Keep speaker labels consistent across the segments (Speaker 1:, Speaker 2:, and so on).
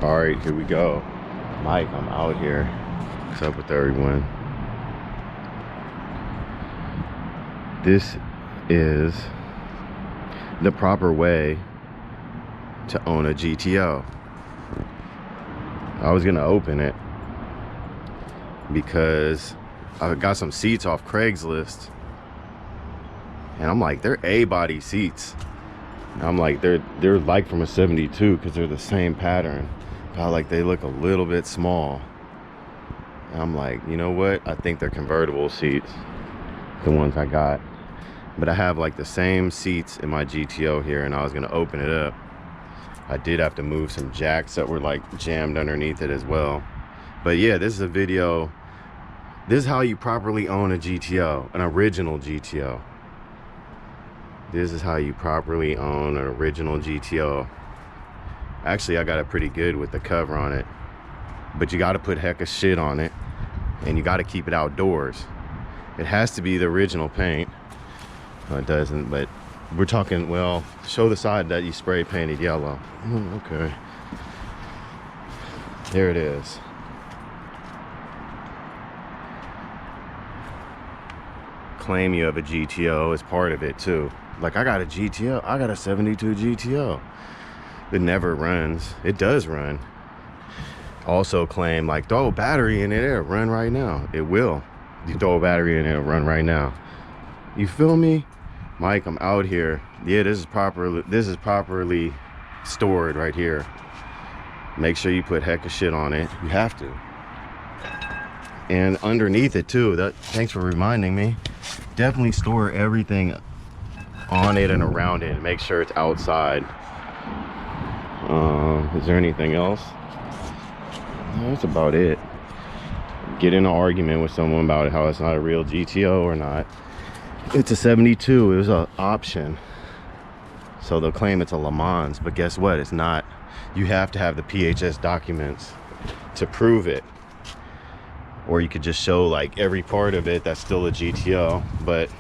Speaker 1: All right, here we go. Mike, I'm out here. What's up with everyone? This is the proper way to own a GTO. I was gonna open it because I got some seats off Craigslist, and I'm like, they're A-body seats. And I'm like, they're like from a 72 because they're the same pattern. But like they look a little bit small. And I'm like, you know what? I think they're convertible seats, the ones I got. But I have like the same seats in my GTO here, and I was gonna open it up. I did have to move some jacks that were like jammed underneath it as well. But yeah, this is a video. This is how you properly own a GTO, an original GTO. This is how you properly own an original GTO. Actually, I got it pretty good with the cover on it, but you got to put heck of shit on it, and you got to keep it outdoors. It has to be the original paint. No, it doesn't, but we're talking, well, show the side that you spray painted yellow. Okay. There it is. Claim you have a GTO as part of it too. Like, I got a GTO, I got a 72 GTO. It never runs. It does run. Also claim, like, throw a battery in it, it'll run right now. It will. You throw a battery in it, it'll run right now. You feel me? Mike, I'm out here. Yeah, this is properly stored right here. Make sure you put heck of shit on it. You have to. And underneath it too. Thanks for reminding me. Definitely store everything on it and around it. Make sure it's outside. Is there anything else? No, that's about it. Get in an argument with someone about how it's not a real GTO or not. It's a 72. It was an option, so they'll claim it's a Le Mans, but guess what? It's not. You have to have the PHS documents to prove it, or you could just show like every part of it that's still a GTO. But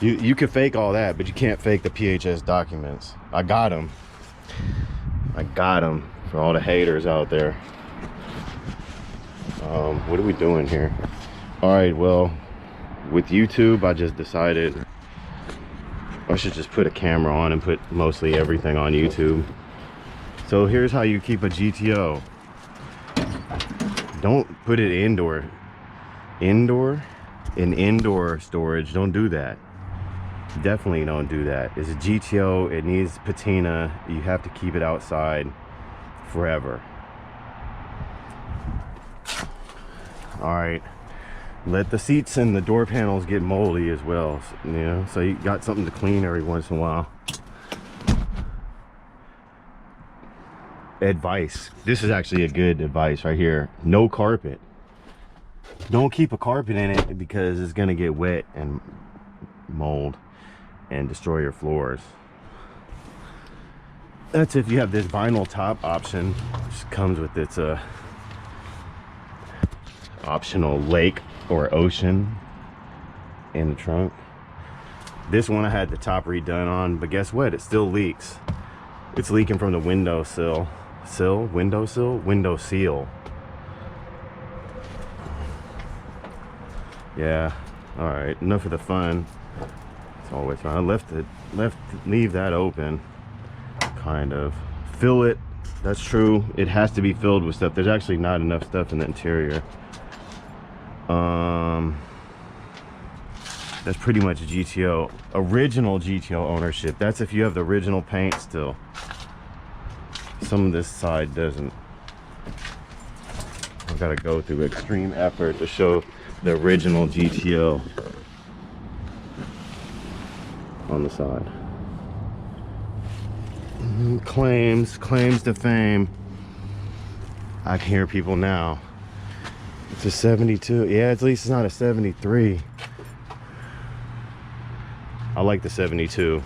Speaker 1: you can fake all that, but you can't fake the PHS documents. I got them for all the haters out there. What are we doing here? All right, well, with YouTube, I just decided I should just put a camera on and put mostly everything on YouTube. So here's how you keep a GTO. Don't put it indoor storage. Don't do that. Definitely don't do that. It's a GTO. It needs patina. You have to keep it outside forever. All right, let the seats and the door panels get moldy as well, you know, so you got something to clean every once in a while. Advice. This is actually a good advice right here. No carpet. Don't keep a carpet in it because it's gonna get wet and mold and destroy your floors. That's if you have this vinyl top option, which comes with its optional lake or ocean in the trunk. This one I had the top redone on, but guess what? It still leaks. It's leaking from the window seal. Yeah. All right. Enough of the fun. It's always fun. I leave that open. Kind of fill it. That's true. It has to be filled with stuff. There's actually not enough stuff in the interior. That's pretty much GTO, original GTO ownership. That's if you have the original paint still. Some of this side doesn't. I've got to go through extreme effort to show the original GTO on the side. Claims to fame. I can hear people now. It's a 72. Yeah, at least it's not a 73. I like the 72.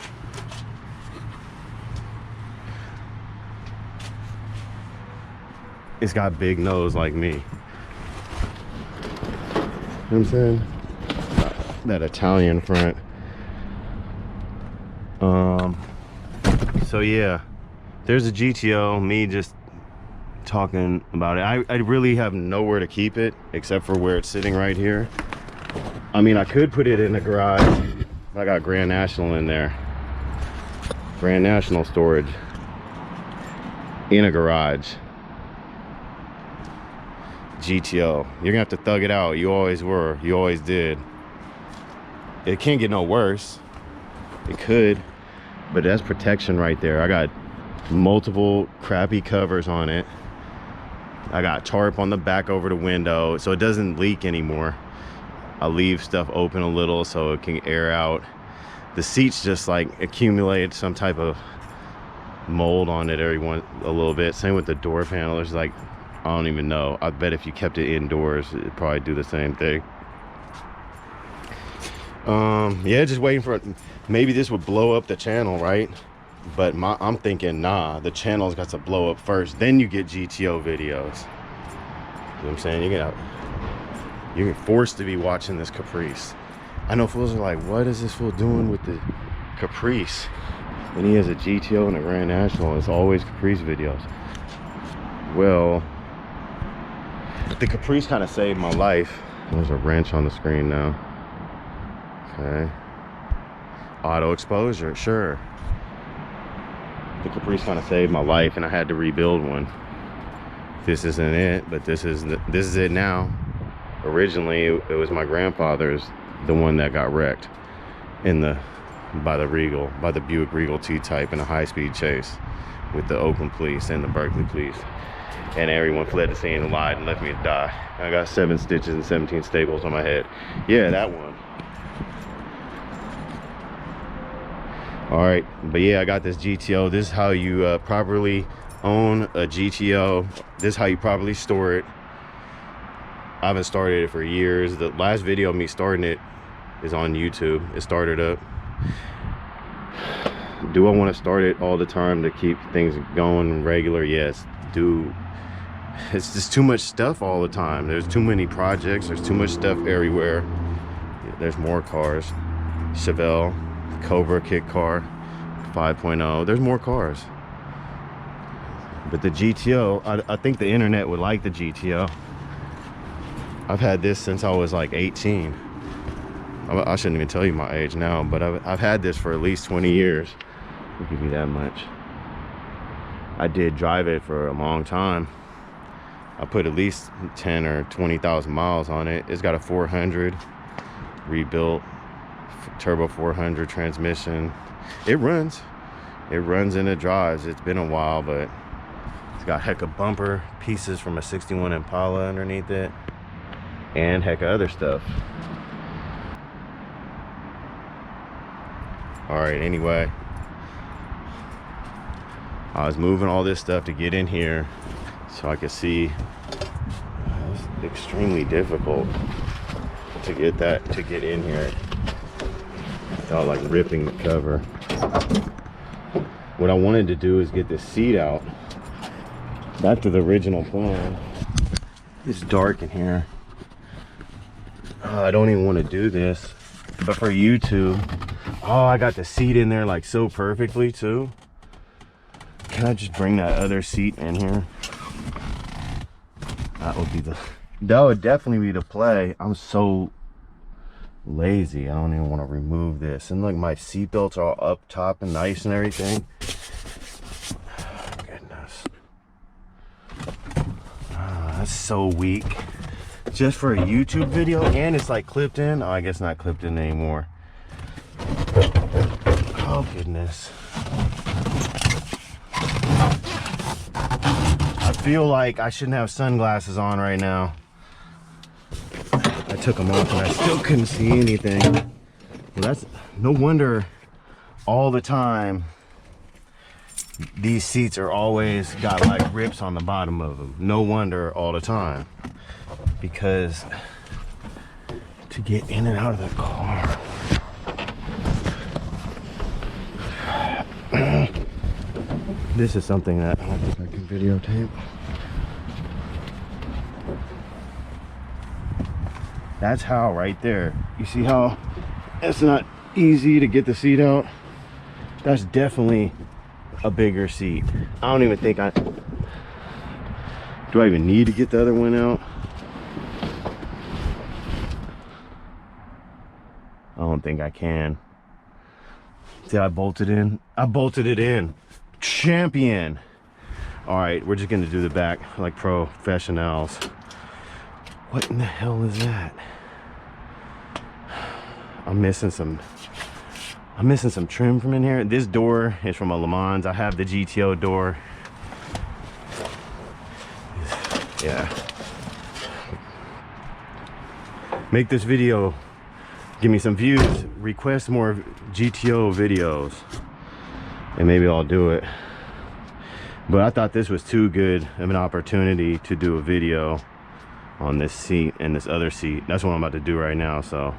Speaker 1: It's got big nose like me. You know what I'm saying? That Italian front. So yeah, there's a GTO. Me just talking about it. I really have nowhere to keep it except for where it's sitting right here. I mean, I could put it in the garage. I got Grand National in there. Grand National storage in a garage. GTO. You're gonna have to thug it out. You always were. You always did. It can't get no worse. It could, but that's protection right there. I got multiple crappy covers on it. I got tarp on the back over the window so it doesn't leak anymore. I leave stuff open a little so it can air out. The seats just like accumulate some type of mold on it a little bit. Same with the door panel. There's like, I don't even know. I bet if you kept it indoors, it'd probably do the same thing. Yeah, just waiting for it. Maybe this would blow up the channel, right? But I'm thinking, nah, the channel's got to blow up first, then you get GTO videos. You know what I'm saying? You're forced to be watching this Caprice. I know fools are like, what is this fool doing with the Caprice? And he has a GTO and a Grand National. It's always Caprice videos. Well, the Caprice kind of saved my life. There's a wrench on the screen now. Okay. Auto exposure, sure. The Caprice kind of saved my life, and I had to rebuild one. This isn't it, but this is it now. Originally, it was my grandfather's, the one that got wrecked by the Buick Regal T-Type in a high-speed chase with the Oakland police and the Berkeley police. And everyone fled the scene and lied and left me to die. I got 7 stitches and 17 staples on my head. Yeah, that one. All right, but yeah, I got this GTO. This is how you properly own a GTO. This is how you properly store it. I haven't started it for years. The last video of me starting it is on YouTube. It started up. Do I want to start it all the time to keep things going regular? Yes. It's just too much stuff all the time. There's too many projects. There's too much stuff everywhere. There's more cars. Chevelle, Cobra kit car, 5.0. There's more cars. But the GTO, I think the internet would like the GTO. I've had this since I was like 18. I shouldn't even tell you my age now, but I've had this for at least 20 years. I'll give you that much. I did drive it for a long time. I put at least 10 or 20,000 miles on it. It's got a 400 rebuilt turbo 400 transmission. It runs and it drives. It's been a while, but it's got heck of bumper pieces from a 61 Impala underneath it and heck of other stuff. All right, anyway, I was moving all this stuff to get in here so I could see. It's extremely difficult to get in here without like ripping the cover. What I wanted to do is get the seat out. Back to the original plan. It's dark in here. I don't even want to do this, but for YouTube, oh, I got the seat in there like so perfectly too. Can I just bring that other seat in here? That would definitely be the play. I'm so lazy. I don't even want to remove this. And look, my seat belts are all up top and nice and everything. Goodness. That's so weak. Just for a YouTube video, and it's like clipped in. Oh, I guess not clipped in anymore. Oh goodness. I feel like I shouldn't have sunglasses on right now. I took them off and I still couldn't see anything. Well, that's no wonder all the time these seats are always got like rips on the bottom of them. No wonder all the time, because to get in and out of the car, this is something that I don't think I can videotape. That's how, right there. You see how it's not easy to get the seat out? That's definitely a bigger seat. I don't even think Do I even need to get the other one out? I don't think I can. See, I bolted in. I bolted it in. Champion. All right, we're just gonna do the back like professionals. What in the hell is that? I'm missing some trim from in here. This door is from a Le Mans. I have the GTO door. Yeah. Make this video. Give me some views. Request more GTO videos. And maybe I'll do it. But I thought this was too good of an opportunity to do a video on this seat and this other seat. That's what I'm about to do right now, so.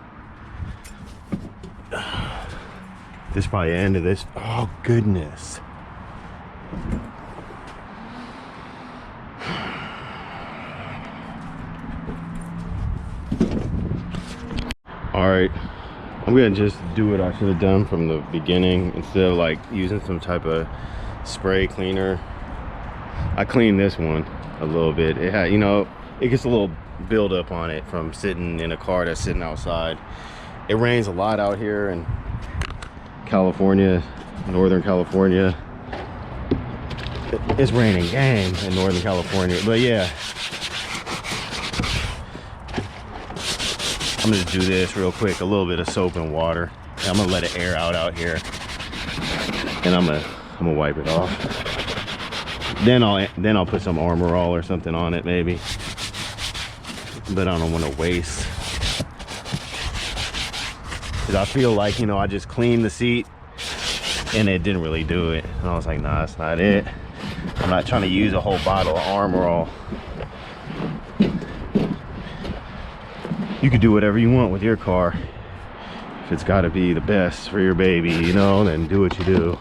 Speaker 1: This is probably the end of this. Oh, goodness. All right, I'm gonna just do what I should have done from the beginning. Instead of like using some type of spray cleaner, I cleaned this one a little bit. It had, you know, it gets a little buildup on it from sitting in a car that's sitting outside. It rains a lot out here in California, Northern California. It's raining game in Northern California, but yeah. I'm gonna do this real quick, a little bit of soap and water. And I'm gonna let it air out here, and I'm gonna wipe it off. Then I'll put some Armor All or something on it maybe, but I don't want to waste. Cause I feel like, you know, I just cleaned the seat and it didn't really do it. And I was like, nah, that's not it. I'm not trying to use a whole bottle of Armor All. You can do whatever you want with your car. If it's got to be the best for your baby, you know, then do what you do.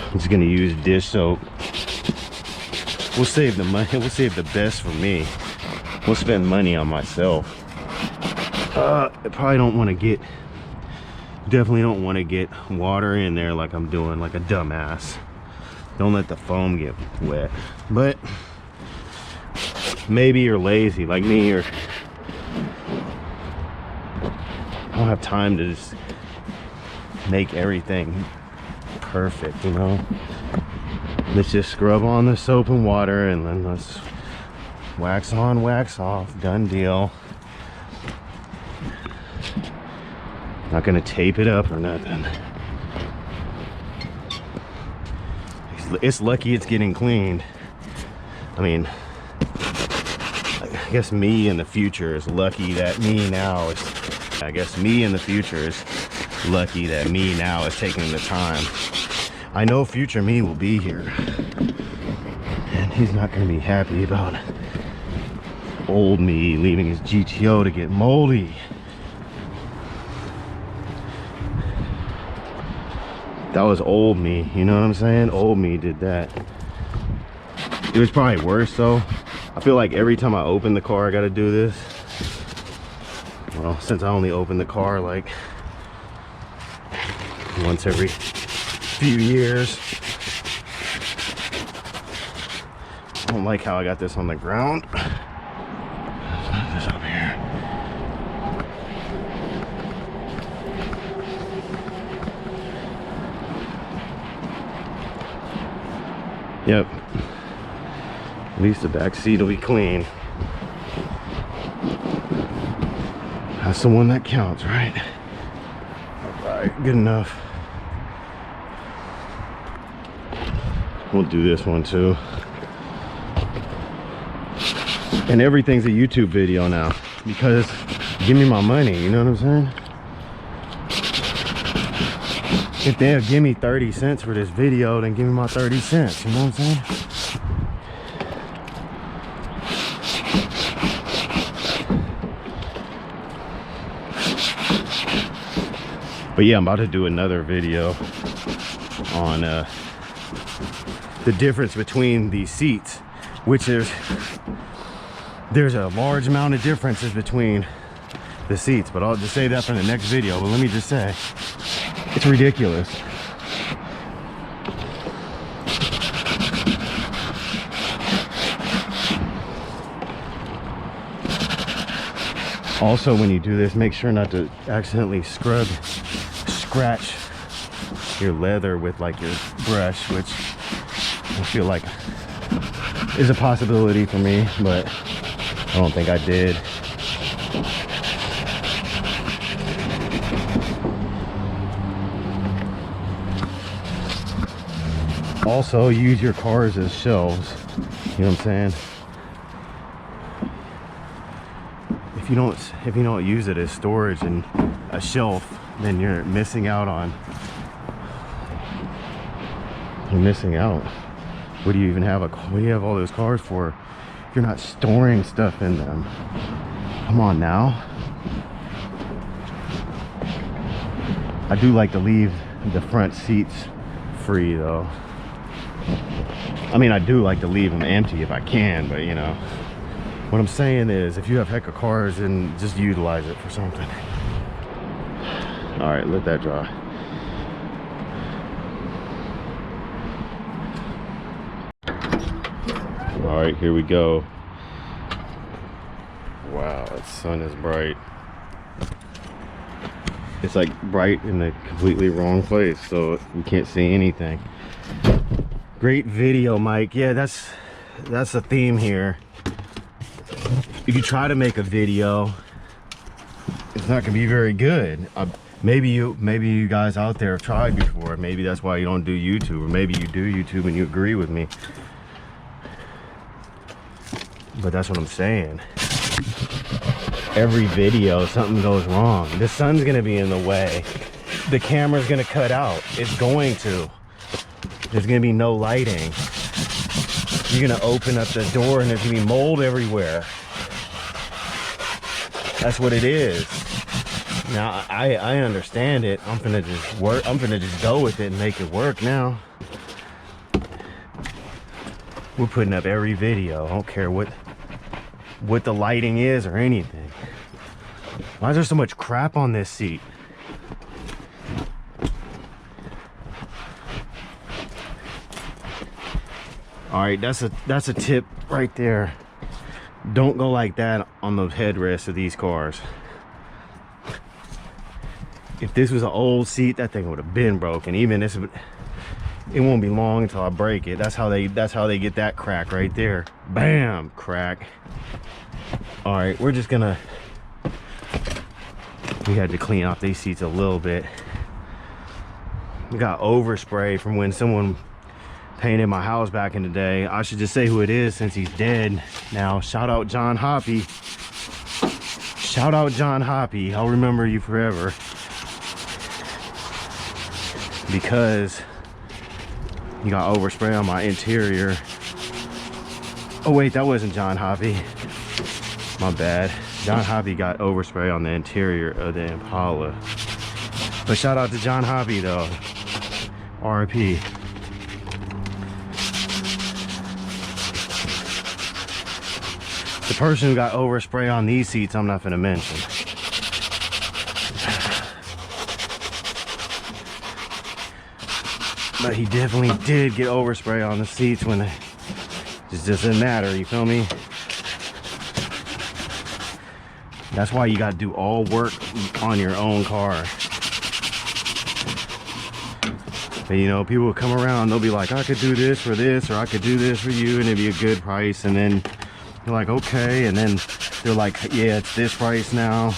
Speaker 1: I'm just gonna use dish soap. We'll save the money. We'll save the best for me. We'll spend money on myself. I probably don't want to get. Definitely don't want to get water in there like I'm doing, like a dumbass. Don't let the foam get wet. But maybe you're lazy like me, or I don't have time to just make everything perfect, you know. Let's just scrub on the soap and water, and then let's wax on, wax off. Done deal. Not gonna tape it up or nothing. It's lucky it's getting cleaned. I mean, I guess me in the future is lucky that me now is, I guess me in the future is lucky that me now is taking the time. I know future me will be here, and he's not going to be happy about old me leaving his GTO to get moldy. That was old me, you know what I'm saying? Old me did that. It was probably worse though. I feel like every time I open the car I gotta do this. Well, since I only open the car like once every few years. I don't like how I got this on the ground. Let's put this up here. Yep. At least the back seat will be clean. That's the one that counts, right? Alright, good enough. We'll do this one too. And everything's a YouTube video now, because give me my money, you know what I'm saying? If they'll give me 30 cents for this video, then give me my 30 cents, you know what I'm saying? But yeah, I'm about to do another video on the difference between these seats, which there's a large amount of differences between the seats, but I'll just say that for the next video. But let me just say, it's ridiculous. Also, when you do this, make sure not to accidentally scratch your leather with like your brush, which I feel like is a possibility for me, but I don't think I did. Also, use your cars as shelves. You know what I'm saying? If you don't use it as storage and a shelf, then you're missing out on. You're missing out. What do you even have what do you have all those cars for if you're not storing stuff in them? Come on now. I do like to leave the front seats free though. I mean, I do like to leave them empty if I can, but you know, what I'm saying is if you have heck of cars, then just utilize it for something. All right, let that dry. All right, here we go. Wow, that sun is bright. It's like bright in the completely wrong place, so we can't see anything. Great video, Mike. Yeah, that's the theme here. If you try to make a video, it's not gonna be very good. Maybe you guys out there have tried before. Maybe that's why you don't do YouTube, or maybe you do YouTube and you agree with me. But that's what I'm saying. Every video, something goes wrong. The sun's gonna be in the way. The camera's gonna cut out. It's going to. There's gonna be no lighting. You're gonna open up the door and there's gonna be mold everywhere. That's what it is. Now I understand it. I'm gonna just go with it and make it work now. We're putting up every video. I don't care what the lighting is or anything. Why is there so much crap on this seat? All right, that's a tip right there. Don't go like that on the headrests of these cars. If this was an old seat, that thing would have been broken. Even this, it won't be long until I break it. That's how they get that crack right there. Bam, crack. All right, we're just gonna. We had to clean off these seats a little bit. We got overspray from when someone painted my house back in the day. I should just say who it is since he's dead now. Shout out John Hoppy. Shout out John Hoppy. I'll remember you forever. Because you got overspray on my interior. Oh wait, that wasn't John Hoppy. My bad. John Hoppy got overspray on the interior of the Impala. But shout out to John Hoppy though. RIP. The person who got overspray on these seats, I'm not gonna mention. But he definitely did get overspray on the seats when it just doesn't matter, you feel me? That's why you gotta do all work on your own car. But you know, people will come around, they'll be like, I could do this for this, or I could do this for you, and it'd be a good price. And then you're like, okay. And then they're like, yeah, it's this price now.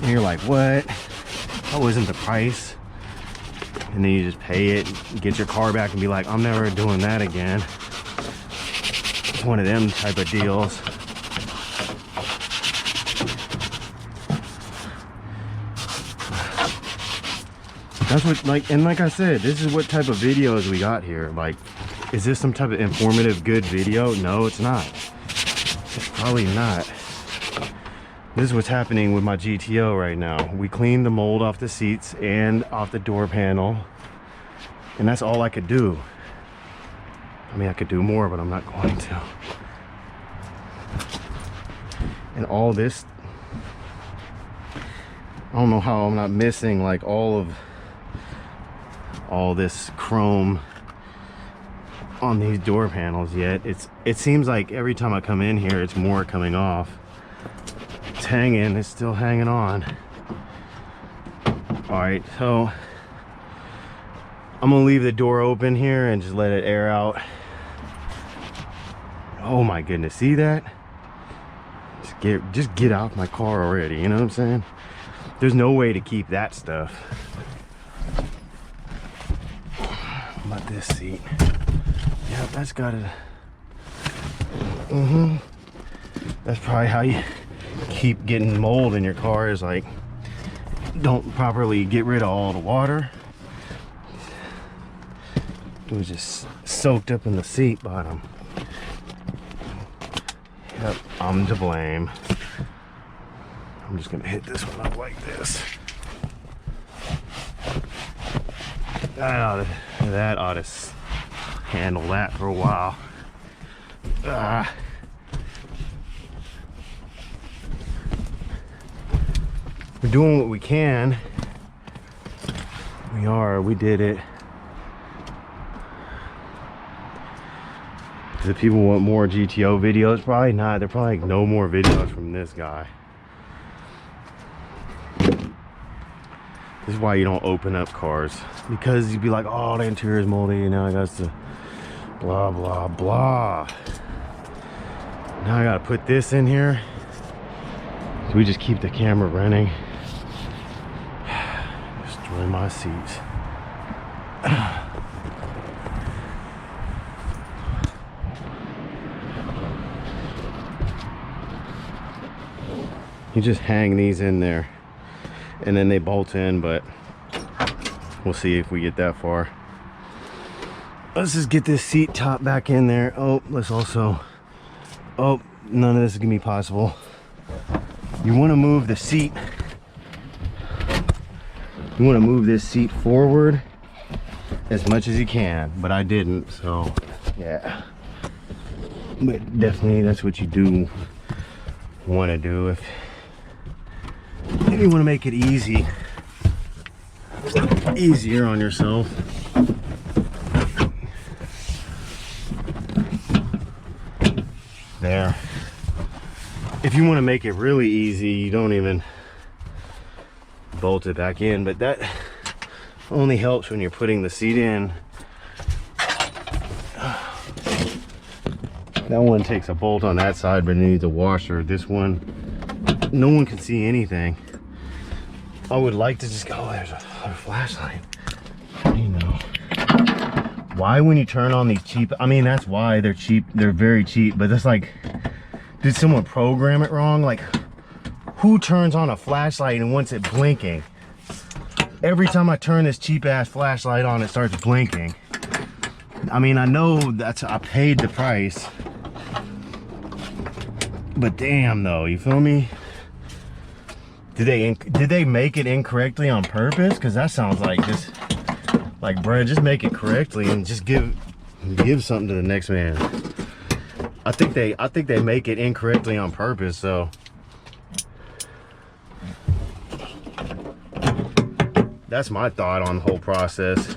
Speaker 1: And you're like, what? That wasn't the price. And then you just pay it, get your car back, and be like, I'm never doing that again. It's one of them type of deals. That's what, like I said, this is what type of videos we got here. Like, is this some type of informative, good video? No, it's not. It's probably not. This is what's happening with my GTO right now. We cleaned the mold off the seats and off the door panel. And that's all I could do. I mean, I could do more, but I'm not going to. And all this, I don't know how I'm not missing like all this chrome on these door panels yet. It seems like every time I come in here, it's more coming off. hanging. It's still hanging on. All right, so I'm gonna leave the door open here and just let it air out. Oh my goodness, see that? Just get out my car already, you know what I'm saying? There's no way to keep that stuff. How about this seat? Yeah, that's got it. That's probably how you keep getting mold in your car, is like, don't properly get rid of all the water. It was just soaked up in the seat bottom. Yep, I'm to blame. I'm just gonna hit this one up like this. That ought to handle that for a while. We're doing what we can. We did it. Do people want more GTO videos? Probably not. They're probably like, no more videos from this guy. This is why you don't open up cars, because you'd be like, oh, the interior is moldy, and now I got to blah blah blah. Now I gotta put this in here. So we just keep the camera running. Destroy my seats. You just hang these in there and then they bolt in, but we'll see if we get that far. Let's just get this seat top back in there. Oh, let's also, oh, none of this is gonna be possible. You want to move the seat, you want to move this seat forward as much as you can, but I didn't, so yeah. But definitely that's what you do want to do if you want to make it easier on yourself. There. If you want to make it really easy, you don't even bolt it back in, but that only helps when you're putting the seat in. That one takes a bolt on that side, but it needs a washer. This one, no one can see anything. I would like to just go, oh, there's a flashlight. How do you know? Why when you turn on these cheap, I mean, that's why they're cheap. They're very cheap, but it's like, did someone program it wrong? Like, who turns on a flashlight and wants it blinking? Every time I turn this cheap ass flashlight on, it starts blinking. I mean, I know I paid the price, but damn though, you feel me? Did they make it incorrectly on purpose? Because that sounds like just like, bruh, just make it correctly and just give something to the next man. I think they make it incorrectly on purpose, so that's my thought on the whole process.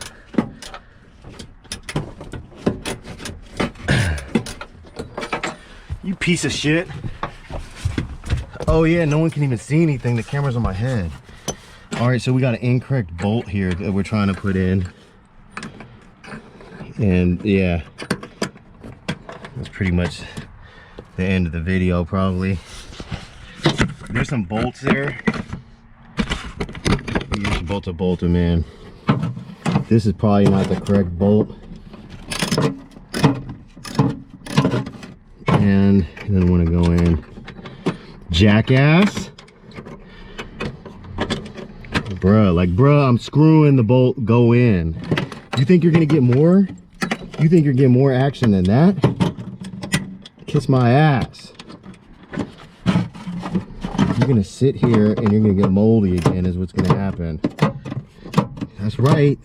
Speaker 1: You piece of shit. Oh yeah, no one can even see anything. The camera's on my head. All right, so we got an incorrect bolt here that we're trying to put in. And yeah, that's pretty much the end of the video probably. There's some bolts there. You just bolt them in. This is probably not the correct bolt. And then want to go in. Jackass. Bruh, I'm screwing the bolt, go in. You think you're gonna get more? You think you're getting more action than that? Kiss my ass. You're gonna sit here and you're gonna get moldy again is what's gonna happen. That's right.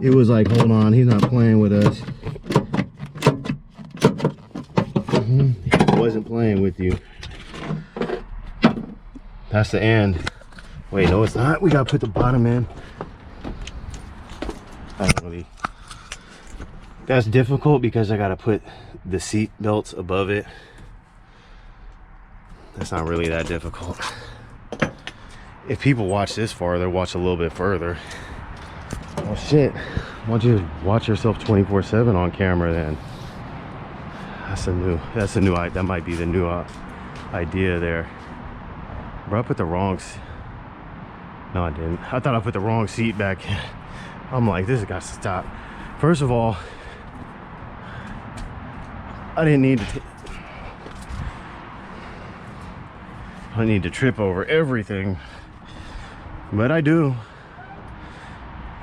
Speaker 1: It was like, hold on, he's not playing with us. He wasn't playing with you. That's the end. Wait, no, it's not. We gotta put the bottom in. I don't really. That's difficult because I gotta put the seat belts above it. That's not really that difficult. If people watch this far, they'll watch a little bit further. Oh shit. Why don't you watch yourself 24/7 on camera then? That might be the new idea there. Bro, I put the wrong, no I didn't. I thought I put the wrong seat back in. I'm like, this has got to stop. First of all, I didn't need to trip over everything, but I do.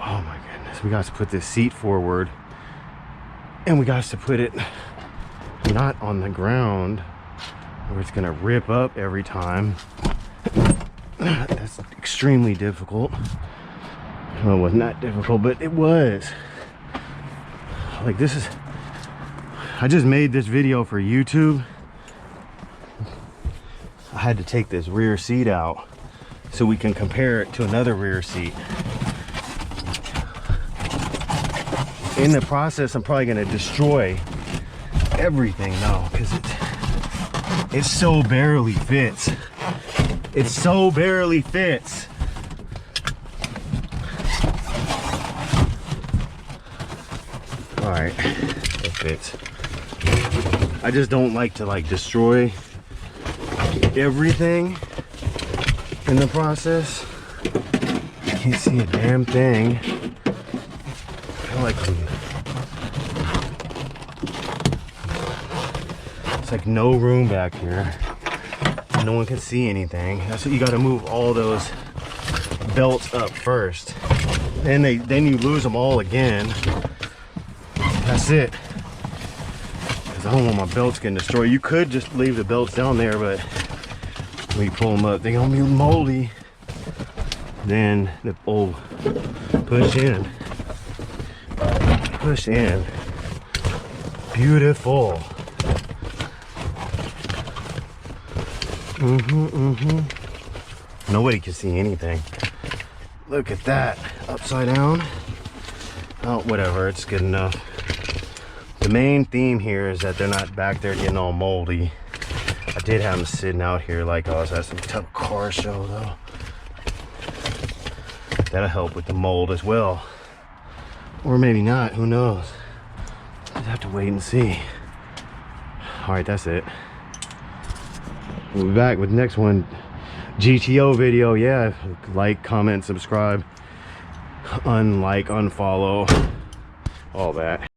Speaker 1: Oh my goodness, we got to put this seat forward, and we got to put it not on the ground where it's gonna rip up every time. That's extremely difficult. Well, it wasn't that difficult, but it was. Like, this is, I just made this video for YouTube. I had to take this rear seat out so we can compare it to another rear seat. In the process, I'm probably gonna destroy everything though, because it so barely fits. It so barely fits. All right, it fits. I just don't like to like destroy everything in the process. I can't see a damn thing. I feel like it's like no room back here. No one can see anything. That's what you got to move all those belts up first. Then you lose them all again. That's it. Because I don't want my belts getting destroyed. You could just leave the belts down there, but when you pull them up, they're gonna be moldy. Then the old push in. Push in. Beautiful. Nobody can see anything. Look at that. Upside down. Oh, whatever. It's good enough. The main theme here is that they're not back there getting all moldy. I did have them sitting out here like I was at some type of car show though. That'll help with the mold as well. Or maybe not. Who knows? Just have to wait and see. All right, that's it. We'll be back with the next one. GTO video. Yeah, like, comment, subscribe, unlike, unfollow, all that.